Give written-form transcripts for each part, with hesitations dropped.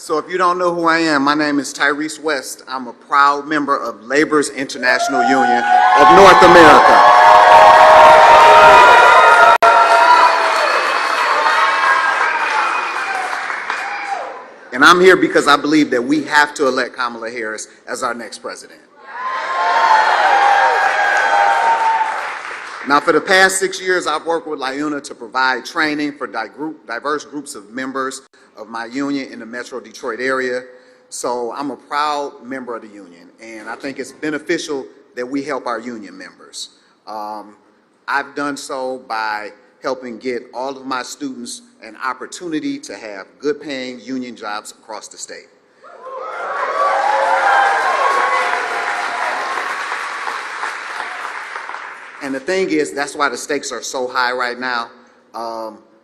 So if you don't know who I am, my name is Tyrese West. I'm a proud member of Labor's International Union of North America. And I'm here because I believe that we have to elect Kamala Harris as our next president. Now, for the past 6 years, I've worked with LIUNA to provide training for diverse groups of members of my union in the Metro Detroit area. So I'm a proud member of the union, and I think it's beneficial that we help our union members. I've done so by helping get all of my students an opportunity to have good paying union jobs across the state. And the thing is, that's why the stakes are so high right now.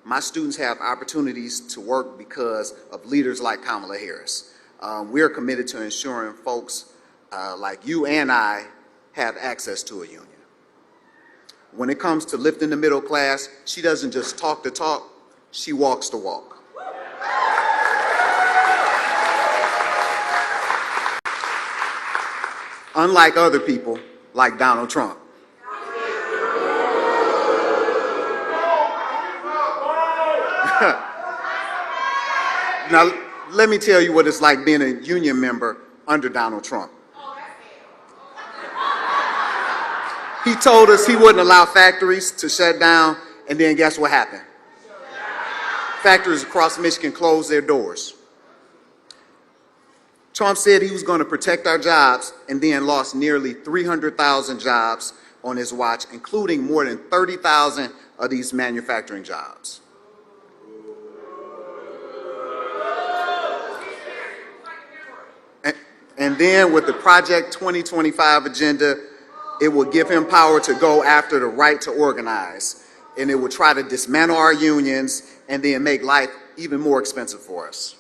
My students have opportunities to work because of leaders like Kamala Harris. We are committed to ensuring folks like you and I have access to a union. When it comes to lifting the middle class, she doesn't just talk the talk, she walks the walk. Unlike other people, like Donald Trump. Now, let me tell you what it's like being a union member under Donald Trump. He told us he wouldn't allow factories to shut down, and then guess what happened? Factories across Michigan closed their doors. Trump said he was going to protect our jobs and then lost nearly 300,000 jobs on his watch, including more than 30,000 of these manufacturing jobs. And then with the Project 2025 agenda, it will give him power to go after the right to organize. And it will try to dismantle our unions and then make life even more expensive for us.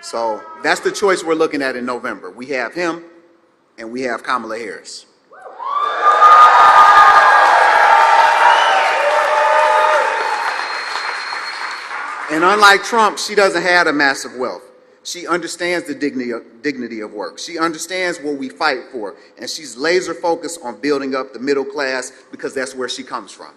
So that's the choice we're looking at in November. We have him and we have Kamala Harris. And unlike Trump, she doesn't have a massive wealth. She understands the dignity of work. She understands what we fight for, and she's laser focused on building up the middle class because that's where she comes from.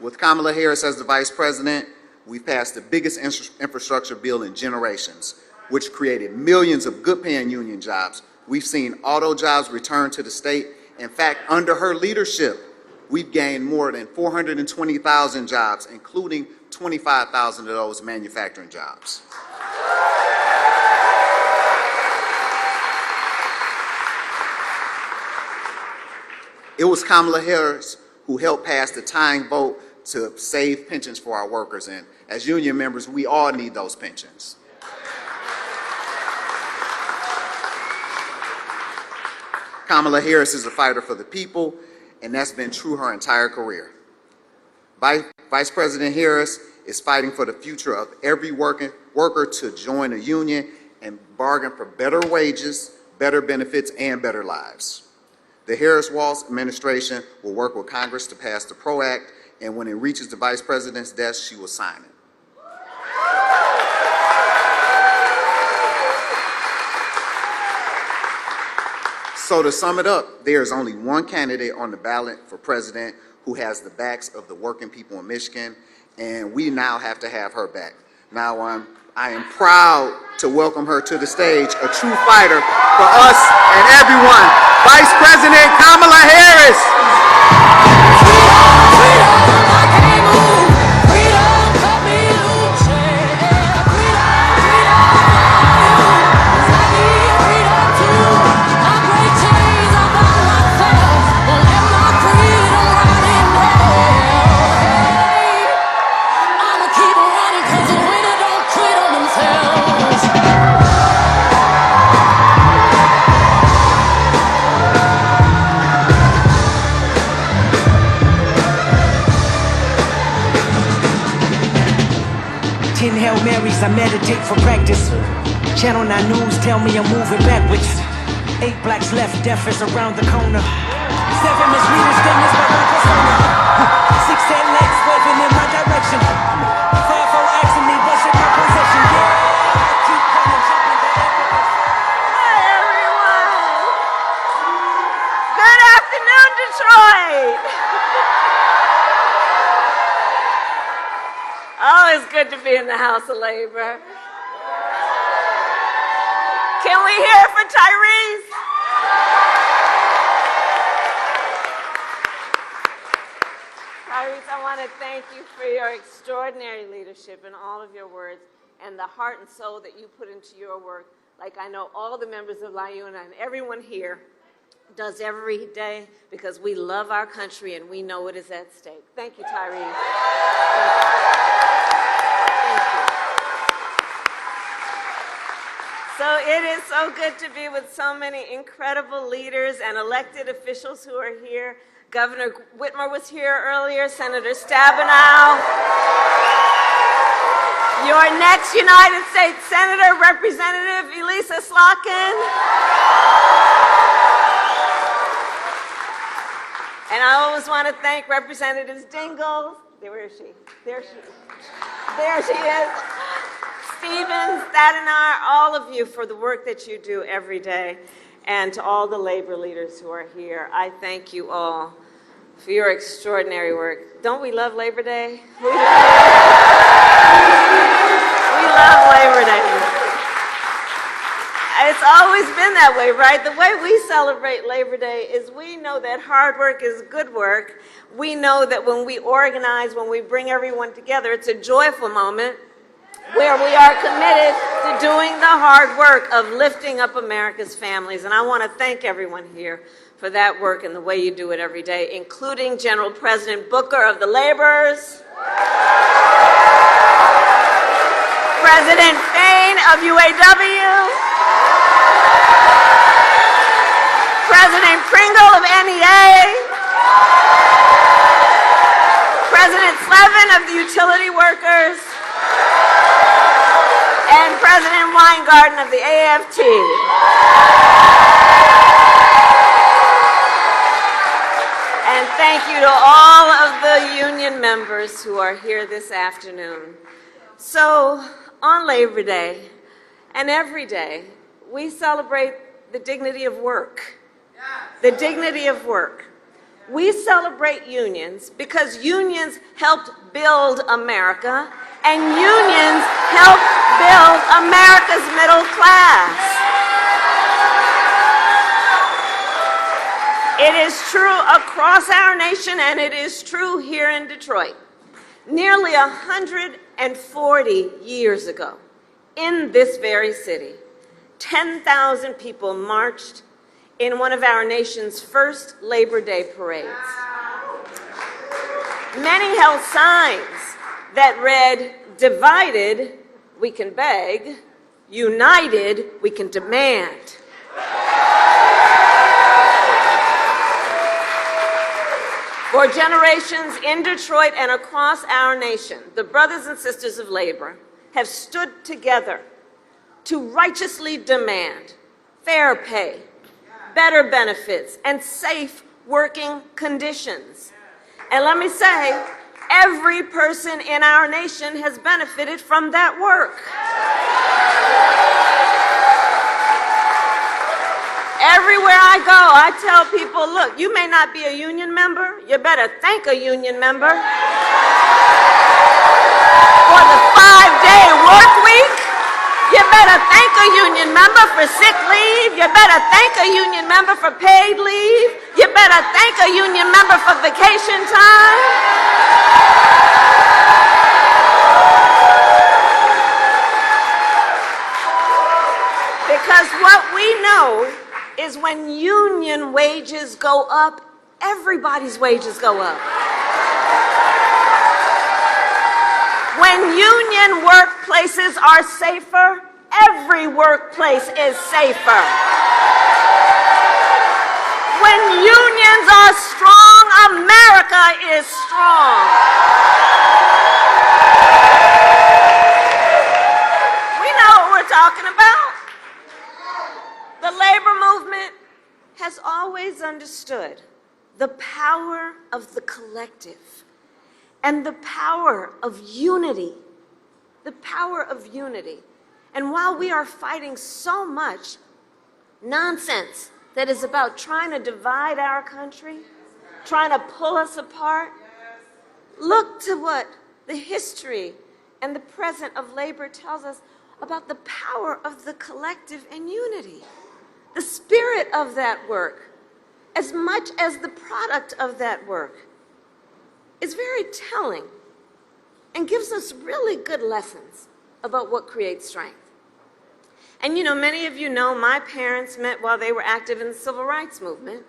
With Kamala Harris as the vice president, we've passed the biggest infrastructure bill in generations, which created millions of good-paying union jobs. We've seen auto jobs return to the state. In fact, under her leadership, we've gained more than 420,000 jobs, including 25,000 of those manufacturing jobs. It was Kamala Harris who helped pass the tying vote to save pensions for our workers, and as union members, we all need those pensions. Kamala Harris is a fighter for the people, and that's been true her entire career. Vice President Harris is fighting for the future of every worker to join a union and bargain for better wages, better benefits, and better lives. The Harris-Walz administration will work with Congress to pass the PRO Act, and when it reaches the Vice President's desk, she will sign it. So to sum it up, there is only one candidate on the ballot for president who has the backs of the working people in Michigan, and we now have to have her back. Now I am proud to welcome her to the stage, a true fighter for us and everyone, Vice President Kamala Harris. Hail Marys, I meditate for practice. Channel 9 News tell me I'm moving backwards. 8 blacks left, death is around the corner. 7 misleaders, then is my persona. 6 afternoon, Detroit. Oh, it's good to be in the House of Labor. Can we hear it for Tyrese? Tyrese, I want to thank you for your extraordinary leadership and all of your words and the heart and soul that you put into your work, like I know all the members of LIUNA and everyone here does every day, because we love our country and we know what is at stake. Thank you, Tyrese. Thank you. So it is so good to be with so many incredible leaders and elected officials who are here. Governor Whitmer was here earlier, Senator Stabenow. Your next United States Senator, Representative Elisa Slotkin. And I always want to thank Representatives Dingell. Where is she? There she is. Stevens, Stadiner, all of you for the work that you do every day. And to all the labor leaders who are here, I thank you all for your extraordinary work. Don't we love Labor Day? We love Labor Day. It's always been that way, right? The way we celebrate Labor Day is we know that hard work is good work. We know that when we organize, when we bring everyone together, it's a joyful moment where we are committed to doing the hard work of lifting up America's families. And I want to thank everyone here for that work and the way you do it every day, including General President Booker of the Laborers, President Fain of UAW, President Pringle of NEA, President Slevin of the Utility Workers, and President Weingarten of the AFT. And thank you to all of the union members who are here this afternoon. So, on Labor Day and every day, we celebrate the dignity of work. The dignity of work. We celebrate unions because unions helped build America, and unions help build America's middle class. It is true across our nation, and it is true here in Detroit. Nearly 140 years ago, in this very city, 10,000 people marched in one of our nation's first Labor Day parades. Many held signs that read, "Divided, we can beg. United, we can demand." For generations in Detroit and across our nation, the brothers and sisters of labor have stood together to righteously demand fair pay, better benefits, and safe working conditions. And let me say, every person in our nation has benefited from that work. Everywhere I go, I tell people, look, you may not be a union member, you better thank a union member for the 5-day work week. You better thank a union member for sick leave. You better thank a union member for paid leave. You better thank a union member for vacation time. Because what we know is when union wages go up, everybody's wages go up. When union workplaces are safer, every workplace is safer. When unions are strong, America is strong. We know what we're talking about. The labor movement has always understood the power of the collective and the power of unity. The power of unity. And while we are fighting so much nonsense that is about trying to divide our country, trying to pull us apart, look to what the history and the present of labor tells us about the power of the collective and unity. The spirit of that work, as much as the product of that work, is very telling and gives us really good lessons about what creates strength. And you know, many of you know my parents met while they were active in the civil rights movement.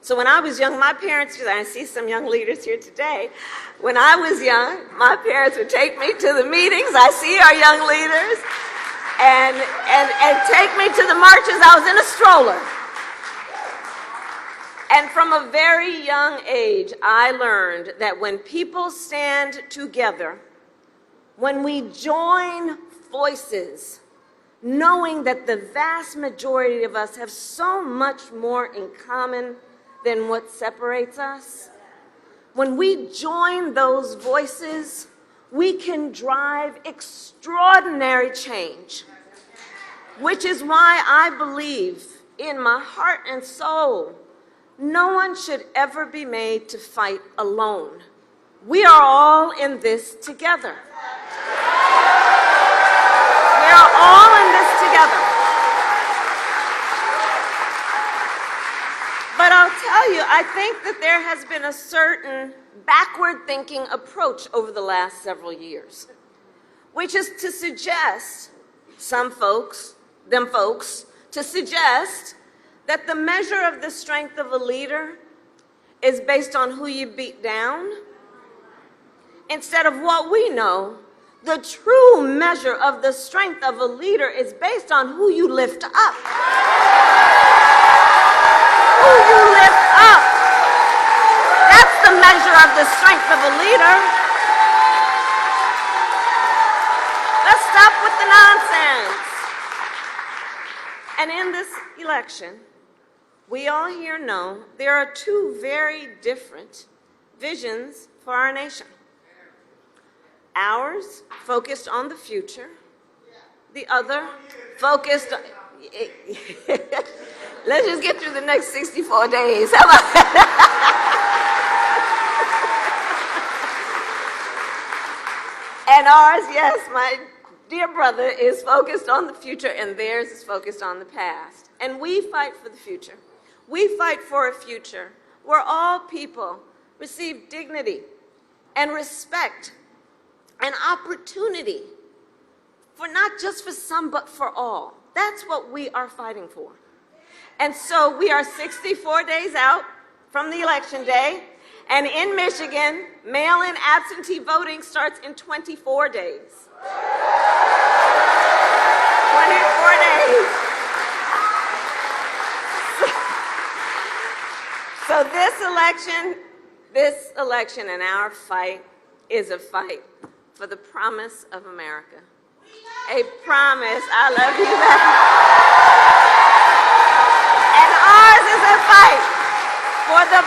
So when I was young, my parents, I see some young leaders here today. When I was young, my parents would take me to the meetings. I see our young leaders. And take me to the marches. I was in a stroller. And from a very young age, I learned that when people stand together, when we join voices, knowing that the vast majority of us have so much more in common than what separates us, when we join those voices, we can drive extraordinary change, which is why I believe in my heart and soul, no one should ever be made to fight alone. We are all in this together. We are all in this together. But I'll tell you, I think that there has been a certain backward-thinking approach over the last several years, which is to suggest, them folks, to suggest that the measure of the strength of a leader is based on who you beat down, instead of what we know, the true measure of the strength of a leader is based on who you lift up. Who you lift up. That's the measure of the strength of a leader. Let's stop with the nonsense. And in this election, we all here know there are two very different visions for our nation. Ours focused on the future, the other focused on... Let's just get through the next 64 days. How about that? And ours, yes, my dear brother, is focused on the future, and theirs is focused on the past. And we fight for the future. We fight for a future where all people receive dignity and respect and opportunity, for not just for some, but for all. That's what we are fighting for. And so we are 64 days out from the election day, and in Michigan, mail-in absentee voting starts in 24 days. 24 days. So this election and our fight is a fight for the promise of America. A promise, I love you back. And ours is a fight for the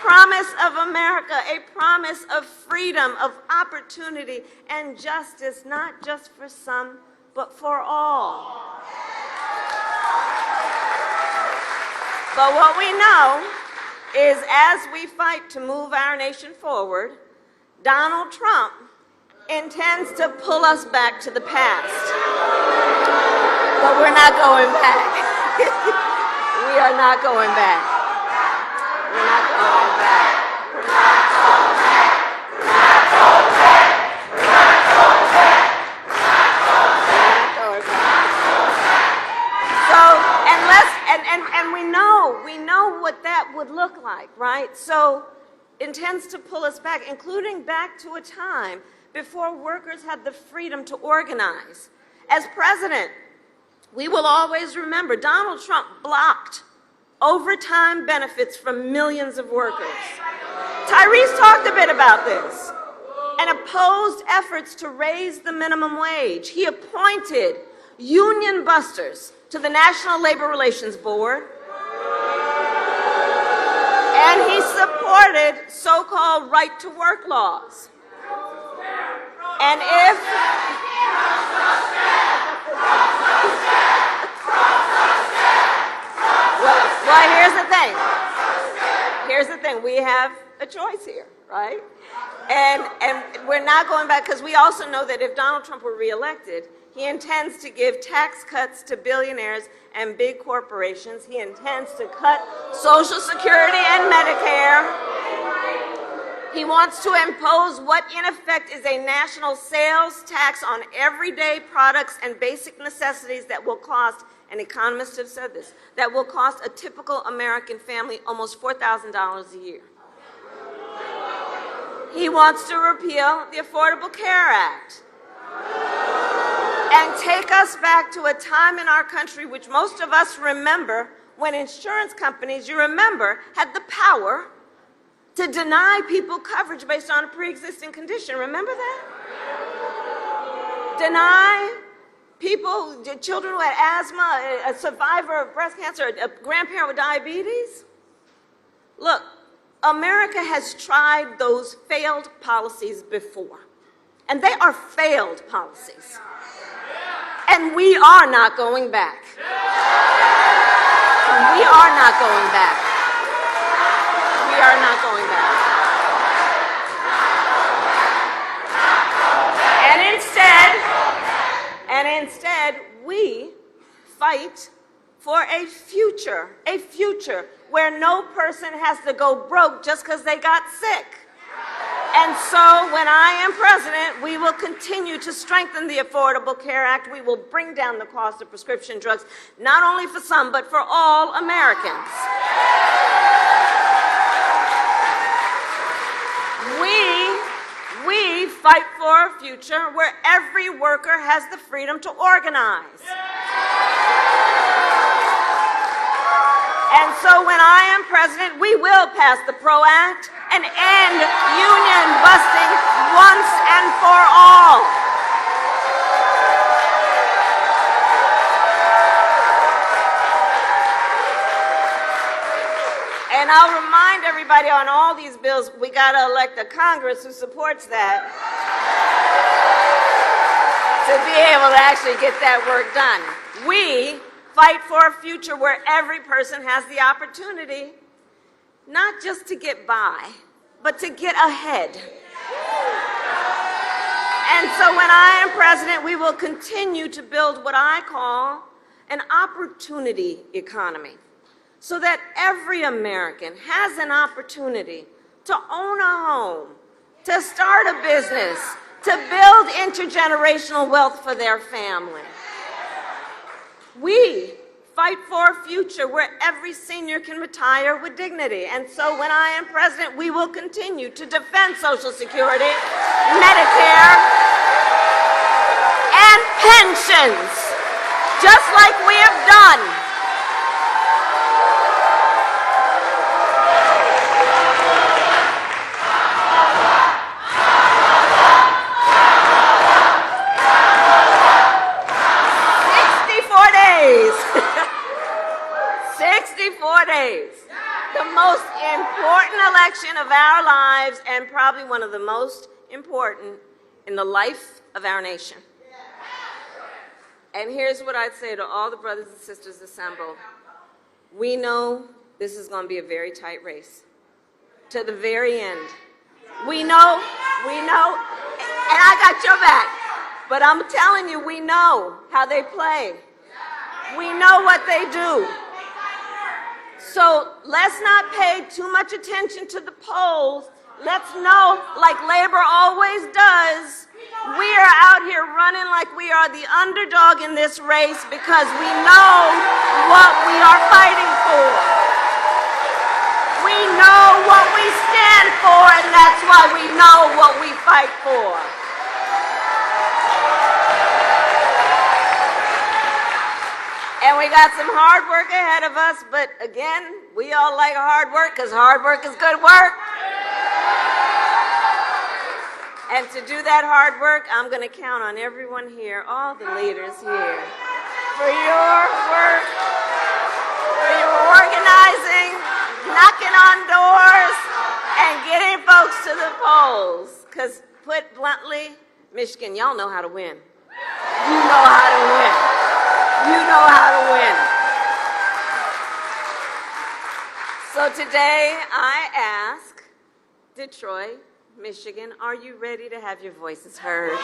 promise of America, a promise of freedom, of opportunity, and justice, not just for some, but for all. But what we know is as we fight to move our nation forward, Donald Trump intends to pull us back to the past. But we're not going back. We are not going back. We're not going back. We're not going back. We're not going back. We're not going back. We're not going back. So, and we know what that would look like, right? So, intends to pull us back, including back to a time before workers had the freedom to organize. As president, we will always remember Donald Trump blocked overtime benefits from millions of workers. Tyrese talked a bit about this and opposed efforts to raise the minimum wage. He appointed union busters to the National Labor Relations Board, and he supported so-called right-to-work laws. And if Well, here's the thing. We have a choice here, right? And we're not going back, because we also know that if Donald Trump were reelected, he intends to give tax cuts to billionaires and big corporations. He intends to cut Social Security and Medicare. He wants to impose what in effect is a national sales tax on everyday products and basic necessities that will cost, and economists have said this, that will cost a typical American family almost $4,000 a year. He wants to repeal the Affordable Care Act and take us back to a time in our country which most of us remember, when insurance companies, you remember, had the power to deny people coverage based on a pre-existing condition. Remember that? Deny people, children who had asthma, a survivor of breast cancer, a grandparent with diabetes. Look, America has tried those failed policies before, and they are failed policies. And we are not going back. We are not going back. We are not going back. And instead, we fight for a future where no person has to go broke just because they got sick. And so when I am president, we will continue to strengthen the Affordable Care Act. We will bring down the cost of prescription drugs, not only for some, but for all Americans. We fight for a future where every worker has the freedom to organize. And so when I am president, we will pass the PRO Act and end union busting once and for all. And I'll remind everybody on all these bills, we got to elect a Congress who supports that to be able to actually get that work done. We fight for a future where every person has the opportunity not just to get by, but to get ahead. And so when I am president, we will continue to build what I call an opportunity economy, so that every American has an opportunity to own a home, to start a business, to build intergenerational wealth for their family. We fight for a future where every senior can retire with dignity. And so when I am president, we will continue to defend Social Security, Medicare, and pensions, just like we have done. The most important election of our lives, and probably one of the most important in the life of our nation. And here's what I'd say to all the brothers and sisters assembled. We know this is going to be a very tight race to the very end. We know, and I got your back, but I'm telling you, we know how they play. We know what they do. So let's not pay too much attention to the polls. Let's know, like labor always does, we are out here running like we are the underdog in this race because we know what we are fighting for. We know what we stand for, and that's why we know what we fight for. And we got some hard work ahead of us, but again, we all like hard work because hard work is good work. And to do that hard work, I'm going to count on everyone here, all the leaders here, for your work, for your organizing, knocking on doors, and getting folks to the polls. Because put bluntly, Michigan, y'all know how to win. You know how to win. You know how to win. So today I ask Detroit, Michigan, are you ready to have your voices heard?